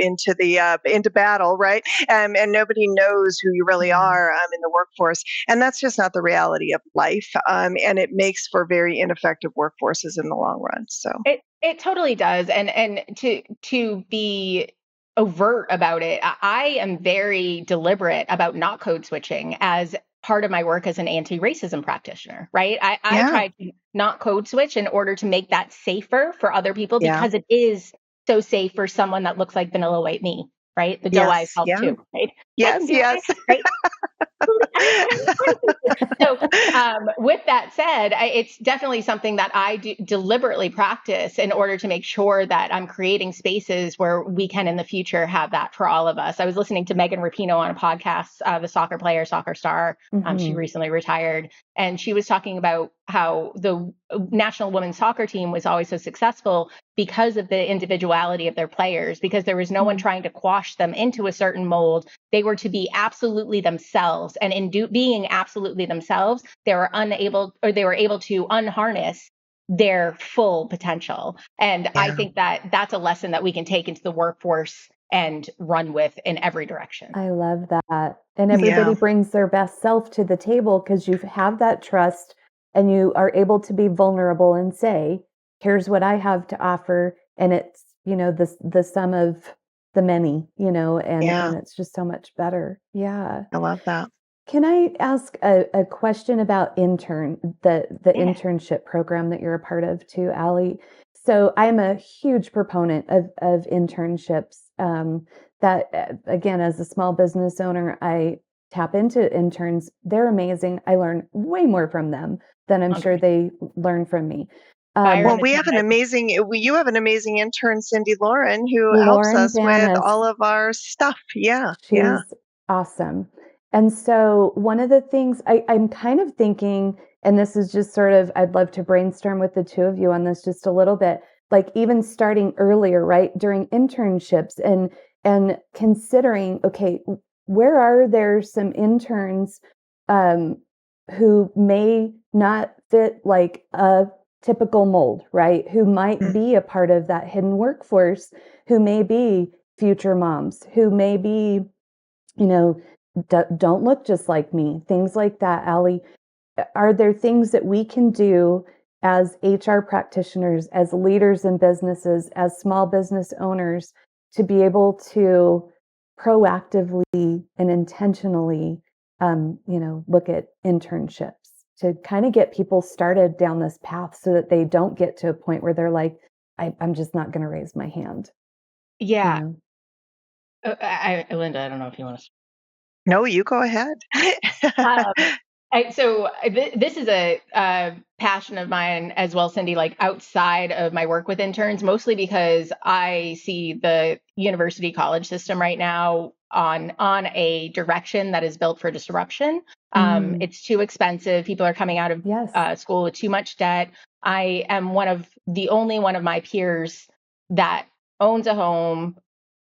battle, right? And nobody knows who you really are in the workforce, and that's just not the reality of life. And it makes for very ineffective workforces in the long run. So it totally does, and to be overt about it, I am very deliberate about not code switching as part of my work as an anti-racism practitioner, right? I try to not code switch in order to make that safer for other people, because it is so safe for someone that looks like vanilla white me, right? The doe eyes help too, right? Yes. Right? So with that said, it's definitely something that I deliberately practice in order to make sure that I'm creating spaces where we can in the future have that for all of us. I was listening to Megan Rapinoe on a podcast, the soccer player, soccer star. She recently retired, and she was talking about how the national women's soccer team was always so successful because of the individuality of their players, because there was no one trying to quash them into a certain mold. They were to be absolutely themselves. And in being absolutely themselves, they were able to unharness their full potential. And I think that that's a lesson that we can take into the workforce and run with in every direction. I love that. And everybody brings their best self to the table because you have that trust and you are able to be vulnerable and say, here's what I have to offer. And it's, the sum of the many, and it's just so much better. Yeah. I love that. Can I ask a question about the internship program that you're a part of too, Allie? So I'm a huge proponent of internships. That again, as a small business owner, I tap into interns. They're amazing. I learn way more from them than I'm sure they learn from me. Well, you have an amazing intern, Cyndi Lauren, who helps us with all of our stuff. Yeah. She's awesome. And so one of the things I'm kind of thinking, and this is just sort of, I'd love to brainstorm with the two of you on this just a little bit, like even starting earlier, right? During internships and considering, okay, where are there some interns who may not fit like a typical mold, right? Who might be a part of that hidden workforce, who may be future moms, who may be, don't look just like me, things like that. Allie, are there things that we can do as HR practitioners, as leaders in businesses, as small business owners, to be able to proactively and intentionally, look at internships to kind of get people started down this path so that they don't get to a point where they're like, I'm just not going to raise my hand. Yeah. Linda, I don't know if you want to. No, you go ahead. So this is a passion of mine as well, Cyndi, like outside of my work with interns, mostly because I see the university college system right now on a direction that is built for disruption. It's too expensive. People are coming out of school with too much debt. I am the only one of my peers that owns a home,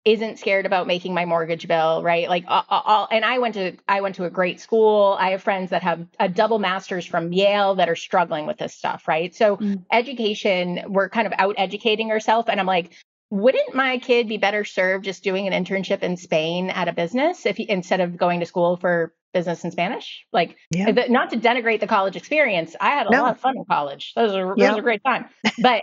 isn't scared about making my mortgage bill, right? Like, and I went to a great school. I have friends that have a double master's from Yale that are struggling with this stuff, right? So education, we're kind of out educating ourselves. And I'm like, wouldn't my kid be better served just doing an internship in Spain at a business instead of going to school for business and Spanish? Like, not to denigrate the college experience. I had a lot of fun in college. It was a great time. But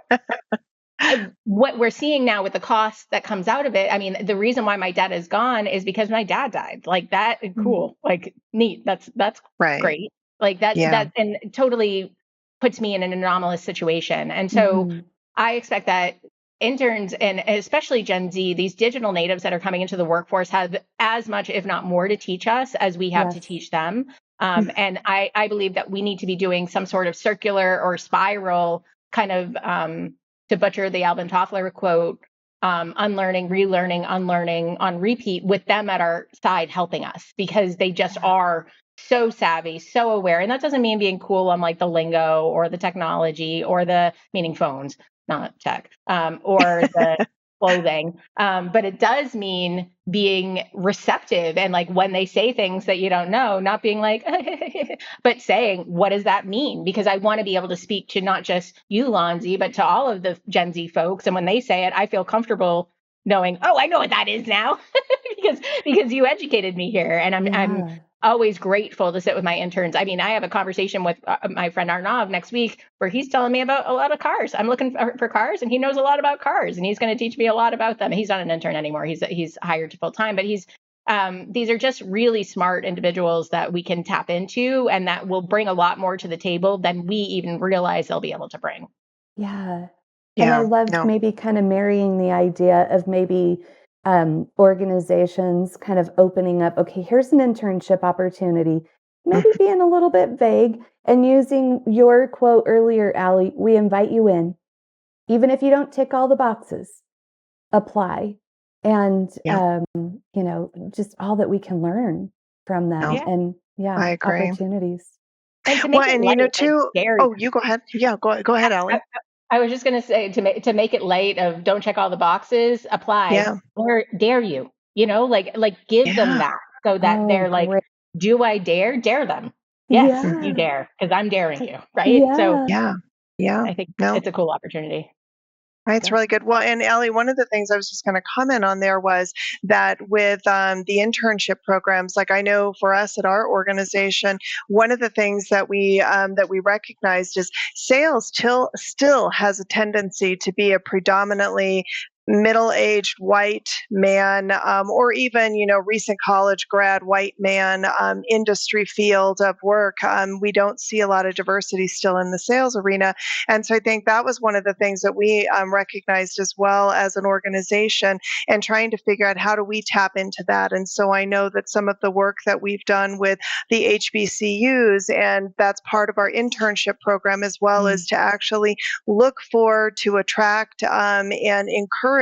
what we're seeing now with the cost that comes out of it, I mean, the reason why my dad is gone is because my dad died. Like that, cool, like neat. That's Right. great. Like that, Yeah. that, and totally puts me in an anomalous situation. And so I expect that interns, and especially Gen Z, these digital natives that are coming into the workforce, have as much, if not more, to teach us as we have to teach them. And I believe that we need to be doing some sort of circular or spiral kind of, to butcher the Alvin Toffler quote, unlearning, relearning, unlearning on repeat, with them at our side helping us, because they just are so savvy, so aware. And that doesn't mean being cool on like the lingo or the technology or the, meaning phones, not tech, or the clothing. But it does mean being receptive, and like when they say things that you don't know, not being like, but saying, what does that mean? Because I want to be able to speak to not just you, Lonzy, but to all of the Gen Z folks. And when they say it, I feel comfortable knowing, oh, I know what that is now, because you educated me here. And I'm always grateful to sit with my interns. I mean, I have a conversation with my friend Arnav next week where he's telling me about a lot of cars. I'm looking for cars, and he knows a lot about cars, and he's going to teach me a lot about them. He's not an intern anymore. He's hired to full time, but these are just really smart individuals that we can tap into, and that will bring a lot more to the table than we even realize they'll be able to bring. Yeah. And I loved maybe kind of marrying the idea of maybe organizations kind of opening up, okay, here's an internship opportunity, maybe being a little bit vague, and using your quote earlier, Allie, we invite you in. Even if you don't tick all the boxes, apply. And, just all that we can learn from them. And I agree. Opportunities. And to make it light, too. Oh, you go ahead. Yeah, go ahead, Allie. I was just going to say, to make it light of don't check all the boxes, apply. Or dare you, like give them that, so that they're like, do I dare? Dare them. Yes, you dare, because I'm daring you. Right. So I think it's a cool opportunity. Right, it's really good. Well, and Allie, one of the things I was just going to comment on there was that with the internship programs, like I know for us at our organization, one of the things that we recognized is sales still has a tendency to be a predominantly middle-aged white man, or even recent college grad white man, industry field of work. We don't see a lot of diversity still in the sales arena, and so I think that was one of the things that we recognized as well as an organization, and trying to figure out how do we tap into that. And so I know that some of the work that we've done with the HBCUs, and that's part of our internship program as well, is to actually look for, to attract and encourage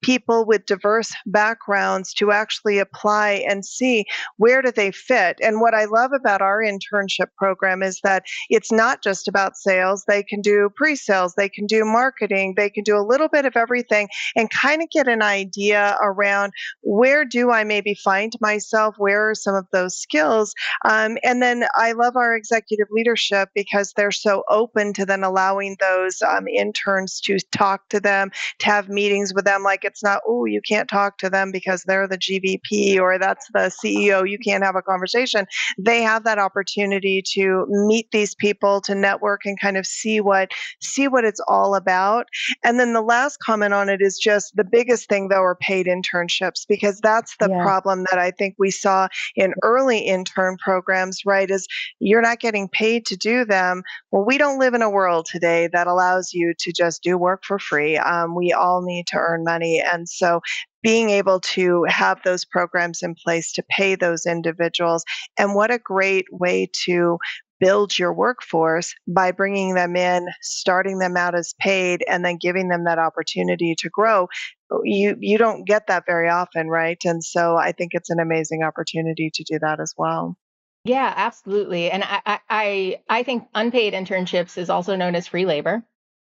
people with diverse backgrounds to actually apply and see where do they fit. And what I love about our internship program is that it's not just about sales. They can do pre-sales, they can do marketing, they can do a little bit of everything, and kind of get an idea around where do I maybe find myself, where are some of those skills. And then I love our executive leadership because they're so open to then allowing those interns to talk to them, to have meetings with them. Like it's not, oh, you can't talk to them because they're the GVP or that's the CEO, you can't have a conversation. They have that opportunity to meet these people, to network, and kind of see what it's all about. And then the last comment on it is just the biggest thing, though, are paid internships, because that's the problem that I think we saw in early intern programs, right? Is you're not getting paid to do them. Well, we don't live in a world today that allows you to just do work for free. We all need to earn money. And so being able to have those programs in place to pay those individuals, and what a great way to build your workforce by bringing them in, starting them out as paid, and then giving them that opportunity to grow. You don't get that very often, right? And so I think it's an amazing opportunity to do that as well. Yeah, absolutely. And I think unpaid internships is also known as free labor.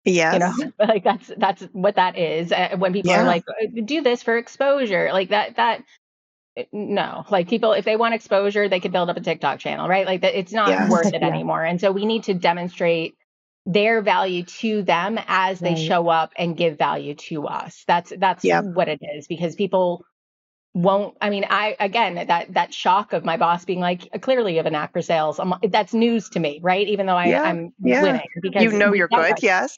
Yes. Like that's what that is. When people are like, do this for exposure, like that. No, like people, if they want exposure, they could build up a TikTok channel, right? Like that, it's not worth it anymore. And so we need to demonstrate their value to them as they show up and give value to us. That's what it is, because people won't. I mean, that shock of my boss being like, clearly you have a knack for sales. That's news to me, right? Even though I'm winning, because you're good. Yes.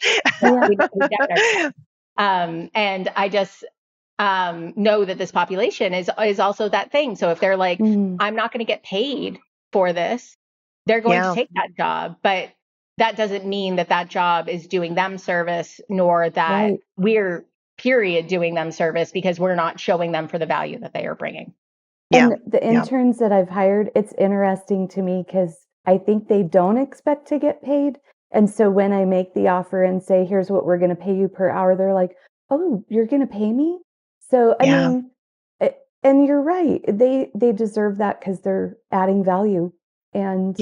And I just know that this population is also that thing. So if they're like, I'm not going to get paid for this, they're going to take that job. But that doesn't mean that that job is doing them service, nor that we're doing them service, because we're not showing them for the value that they are bringing. And the interns that I've hired, it's interesting to me because I think they don't expect to get paid. And so when I make the offer and say, here's what we're going to pay you per hour, they're like, oh, you're going to pay me? So, I mean, and you're right. They deserve that because they're adding value. And,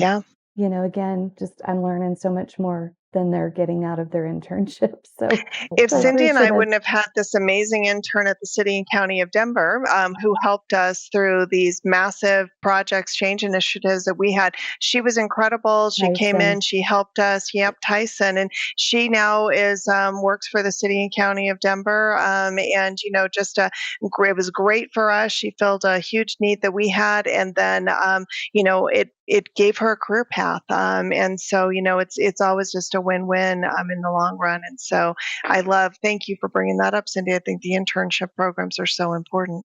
you know, again, just I'm learning so much more than they're getting out of their internship. So if Cyndi and I wouldn't have had this amazing intern at the City and County of Denver, who helped us through these massive projects, change initiatives that we had, she was incredible. She came in, she helped us. Tyson, and she now is works for the City and County of Denver. And you know, just it was great for us. She filled a huge need that we had, and then you know, it gave her a career path. And so, you know, it's always just a win-win in the long run. And so thank you for bringing that up, Cyndi. I think the internship programs are so important.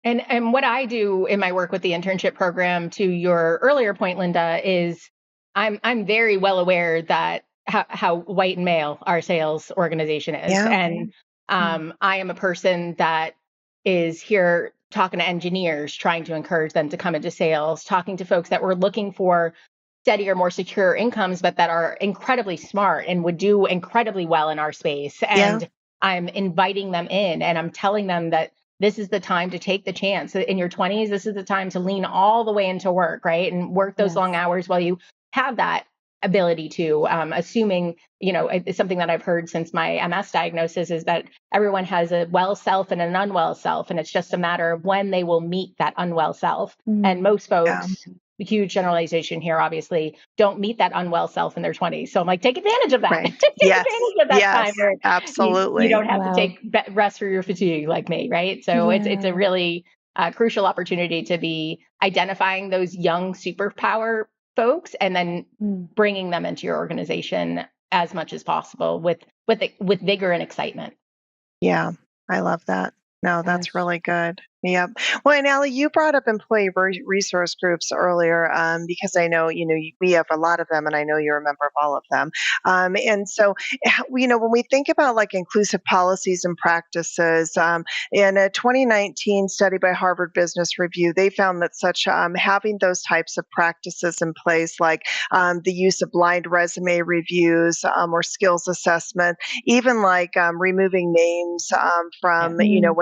And what I do in my work with the internship program, to your earlier point, Linda, is I'm very well aware that how white and male our sales organization is. And I am a person that is here talking to engineers, trying to encourage them to come into sales, talking to folks that were looking for steadier, more secure incomes, but that are incredibly smart and would do incredibly well in our space. And I'm inviting them in, and I'm telling them that this is the time to take the chance. In your 20s, this is the time to lean all the way into work, right? And work those long hours while you have that ability to, assuming, you know, it's something that I've heard since my MS diagnosis, is that everyone has a well self and an unwell self. And it's just a matter of when they will meet that unwell self. And most folks, huge generalization here, obviously, don't meet that unwell self in their 20s. So I'm like, take advantage of that. Take advantage of that time where absolutely. You don't have to take rest for your fatigue like me, right? So it's a really crucial opportunity to be identifying those young superpower folks and then bringing them into your organization as much as possible with vigor and excitement. Yeah, I love that. No, that's really good. Yep. Well, and Allie, you brought up employee resource groups earlier, because I know, you know, we have a lot of them, and I know you're a member of all of them. And so, you know, when we think about like inclusive policies and practices, in a 2019 study by Harvard Business Review, they found that having those types of practices in place, like the use of blind resume reviews or skills assessment, even like removing names from, you know,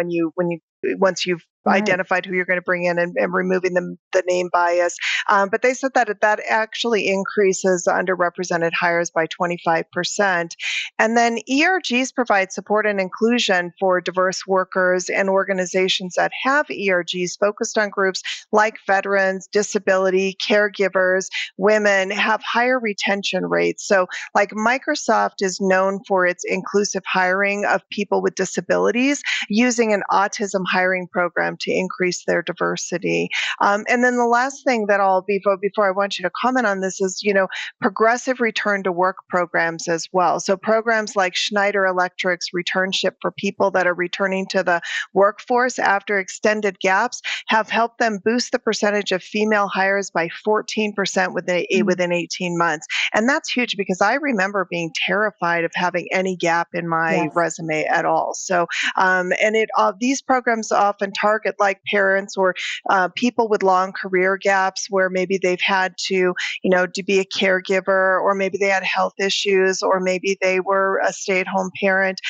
once you've identified who you're going to bring in, and removing the name bias. But they said that actually increases underrepresented hires by 25%. And then ERGs provide support and inclusion for diverse workers, and organizations that have ERGs focused on groups like veterans, disability, caregivers, women have higher retention rates. So like Microsoft is known for its inclusive hiring of people with disabilities, using an autism hiring program to increase their diversity. And then the last thing that before I want you to comment on this is, you know, progressive return to work programs as well. So programs like Schneider Electric's returnship for people that are returning to the workforce after extended gaps have helped them boost the percentage of female hires by 14% within 18 months. And that's huge, because I remember being terrified of having any gap in my resume at all. So, and these programs often target like parents or people with long career gaps, where maybe they've had to, you know, to be a caregiver, or maybe they had health issues, or maybe they were a stay-at-home parent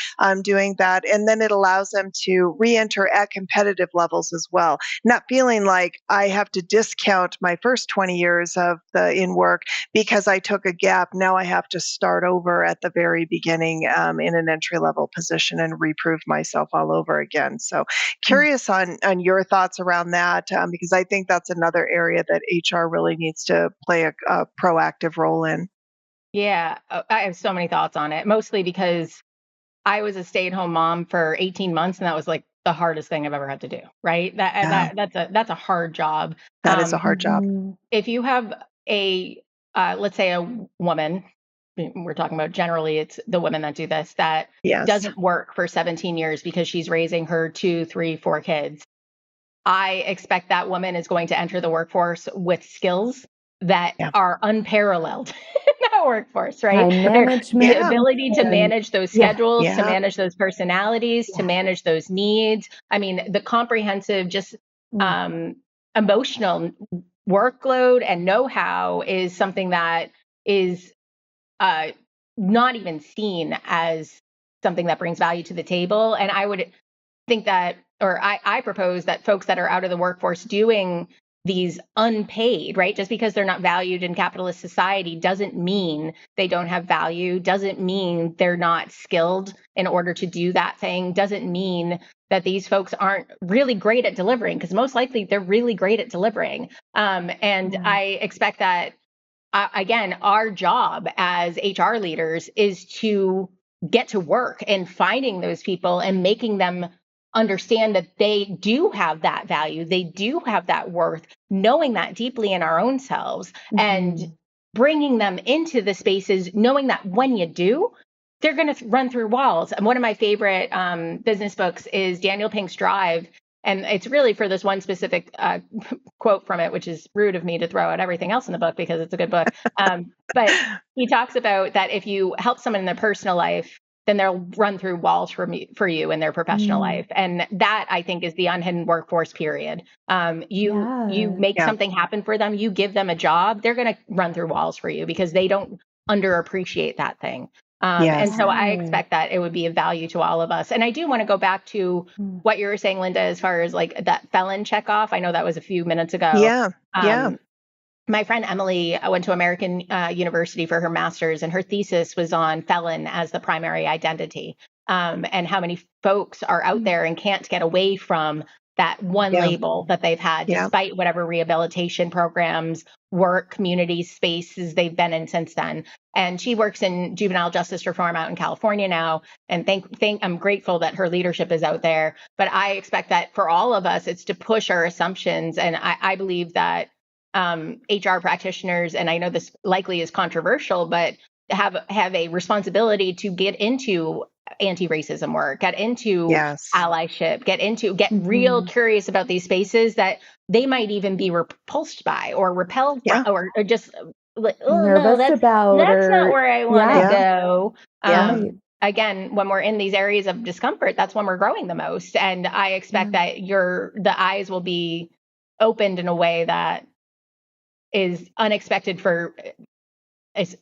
doing that. And then it allows them to re-enter at competitive levels as well, not feeling like I have to discount my first 20 years in work because I took a gap. Now I have to start over at the very beginning in an entry-level position and reprove myself all over again. So curious on your thoughts around that, because I think that's another area that HR really needs to play a proactive role in. Yeah, I have so many thoughts on it, mostly because I was a stay-at-home mom for 18 months, and that was like the hardest thing I've ever had to do, right? That's a hard job. That is a hard job. If you have let's say a woman we're talking about generally, it's the women that do this, that Yes. doesn't work for 17 years because she's raising her 2, 3, 4 kids. I expect that woman is going to enter the workforce with skills that are unparalleled in that workforce, right? Time management. The ability to manage those schedules, to Yeah. manage those personalities, to manage those needs. I mean, the comprehensive, just emotional workload and know-how is something that is not even seen as something that brings value to the table. And I would think that, or I propose that folks that are out of the workforce doing these unpaid, right? Just because they're not valued in capitalist society doesn't mean they don't have value, doesn't mean they're not skilled in order to do that thing, doesn't mean that these folks aren't really great at delivering, because most likely they're really great at delivering. And I expect that, again, our job as HR leaders is to get to work and finding those people and making them understand that they do have that value, they do have that worth, knowing that deeply in our own selves, and bringing them into the spaces, knowing that when you do, they're going to run through walls. And one of my favorite business books is Daniel Pink's Drive. And it's really for this one specific quote from it, which is rude of me to throw out everything else in the book because it's a good book. But he talks about that if you help someone in their personal life, then they'll run through walls for you in their professional life. And that, I think, is the unhidden workforce period. You make something happen for them, you give them a job, they're going to run through walls for you because they don't underappreciate that thing. And so I expect that it would be of value to all of us. And I do want to go back to what you were saying, Linda, as far as like that felon checkoff. I know that was a few minutes ago. My friend Emily went to American University for her master's, and her thesis was on felon as the primary identity, and how many folks are out there and can't get away from that one label that they've had, despite whatever rehabilitation programs, work, community spaces they've been in since then. And she works in juvenile justice reform out in California now. And I'm grateful that her leadership is out there. But I expect that for all of us, it's to push our assumptions. And I believe that HR practitioners, and I know this likely is controversial, but have a responsibility to get into anti-racism work, get into allyship, get real curious about these spaces that they might even be repulsed by or repelled from, or just like, nervous about, that's not where I want to go. Again, when we're in these areas of discomfort, that's when we're growing the most. And I expect that the eyes will be opened in a way that is unexpected for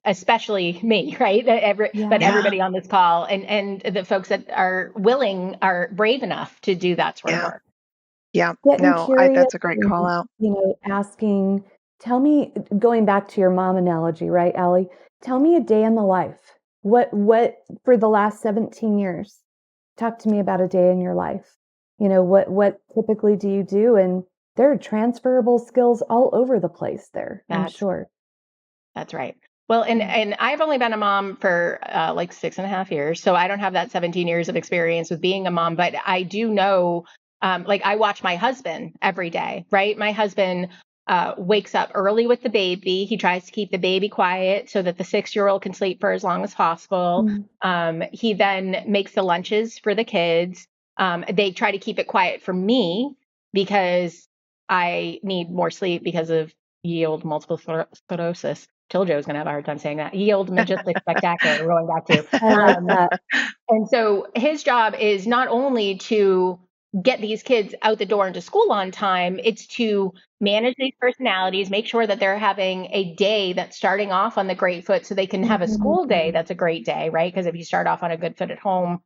especially me, right? But everybody on this call and the folks that are willing, are brave enough to do that sort of work. That's a great call out. Asking, tell me, going back to your mom analogy, right, Allie? Tell me a day in the life. What for the last 17 years? Talk to me about a day in your life. What typically do you do? And there are transferable skills all over the place there, I'm sure. That's right. Well, and I've only been a mom for like 6.5 years, so I don't have that 17 years of experience with being a mom, but I do know, like I watch my husband every day, right? My husband wakes up early with the baby. He tries to keep the baby quiet so that the 6-year-old can sleep for as long as possible. He then makes the lunches for the kids. They try to keep it quiet for me because I need more sleep because of yield multiple sclerosis. Told you I was going to have a hard time saying that. Yield majestic spectacular, we're going back to. And so his job is not only to get these kids out the door into school on time, it's to manage these personalities, make sure that they're having a day that's starting off on the great foot so they can have a school day that's a great day, right? Because if you start off on a good foot at home,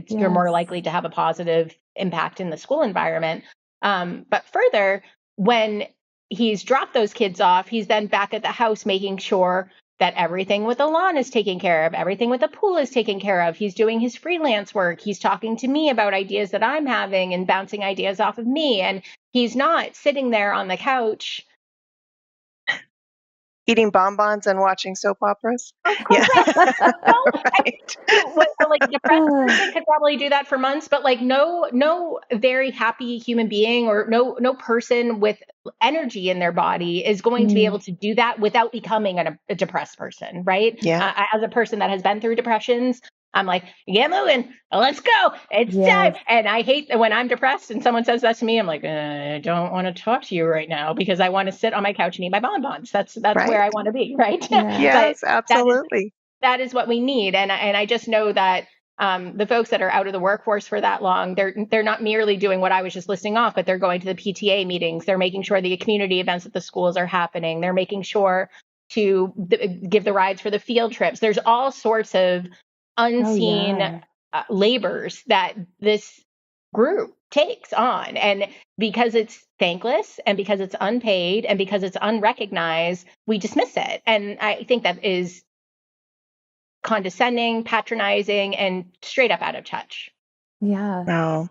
you're more likely to have a positive impact in the school environment. But further, when he's dropped those kids off, he's then back at the house making sure that everything with the lawn is taken care of, everything with the pool is taken care of. He's doing his freelance work. He's talking to me about ideas that I'm having and bouncing ideas off of me. And he's not sitting there on the couch Eating bonbons and watching soap operas? Of Yeah. course. Well, Right. like a depressed person could probably do that for months, but like no very happy human being or no person with energy in their body is going to be able to do that without becoming a depressed person, right? Yeah. As a person that has been through depressions, I'm like, get moving, let's go, it's time. Yes. And I hate that when I'm depressed and someone says that to me, I'm like, I don't want to talk to you right now because I want to sit on my couch and eat my bonbons. That's Right. where I want to be, right? Yeah. Yes, But absolutely. that is what we need. And I just know that the folks that are out of the workforce for that long, they're not merely doing what I was just listing off, but they're going to the PTA meetings. They're making sure the community events at the schools are happening. They're making sure to give the rides for the field trips. There's all sorts of unseen labors that this group takes on. And because it's thankless and because it's unpaid and because it's unrecognized, we dismiss it. And I think that is condescending, patronizing, and straight up out of touch. Yeah. Oh.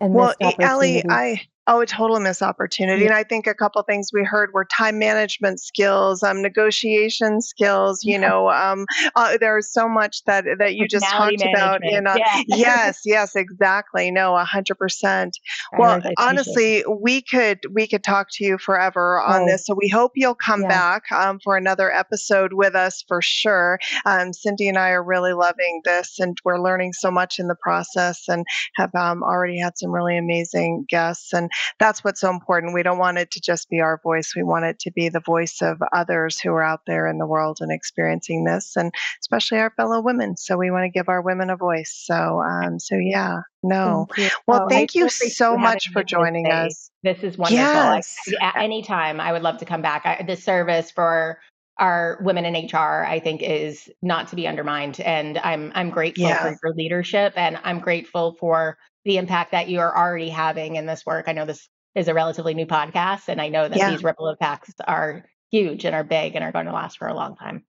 And Well, missed Allie, opportunities. a total missed opportunity. Yeah. And I think a couple things we heard were time management skills, negotiation skills. There's so much that you just Personality talked about. management. Yeah. Yes, exactly. No, 100%. Well, Prioritization. honestly, we could talk to you forever on this. So we hope you'll come back for another episode with us for sure. Cyndi and I are really loving this, and we're learning so much in the process, and have already had some really amazing guests. And that's what's so important. We don't want it to just be our voice. We want it to be the voice of others who are out there in the world and experiencing this, and especially our fellow women. So we want to give our women a voice. So yeah, no. Thank you. Well, I thank you appreciate so you having much me for this joining day. us. This is wonderful. Yes. At any time, I would love to come back. This service for our women in HR, I think, is not to be undermined. And I'm grateful for your leadership, and I'm grateful for the impact that you are already having in this work. I know this is a relatively new podcast, and I know that these ripple impacts are huge and are big and are going to last for a long time.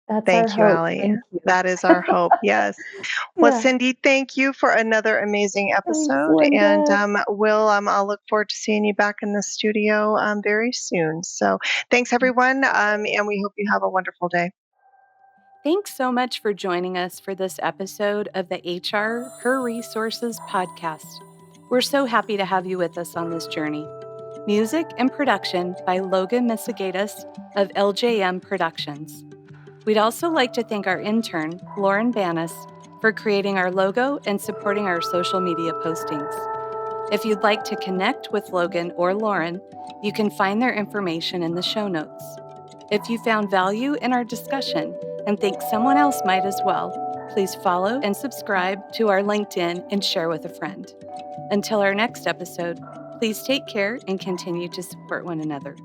That's Thank our you, hope. Allie. Thank you. That is our hope. Yes. Well, Cyndi, thank you for another amazing episode. Thanks, And Linda. I'll look forward to seeing you back in the studio very soon. So thanks, everyone. And we hope you have a wonderful day. Thanks so much for joining us for this episode of the HR Her Resources podcast. We're so happy to have you with us on this journey. Music and production by Logan Misegadis of LJM Productions. We'd also like to thank our intern, Lauren Banas, for creating our logo and supporting our social media postings. If you'd like to connect with Logan or Lauren, you can find their information in the show notes. If you found value in our discussion and think someone else might as well, please follow and subscribe to our LinkedIn and share with a friend. Until our next episode, please take care and continue to support one another.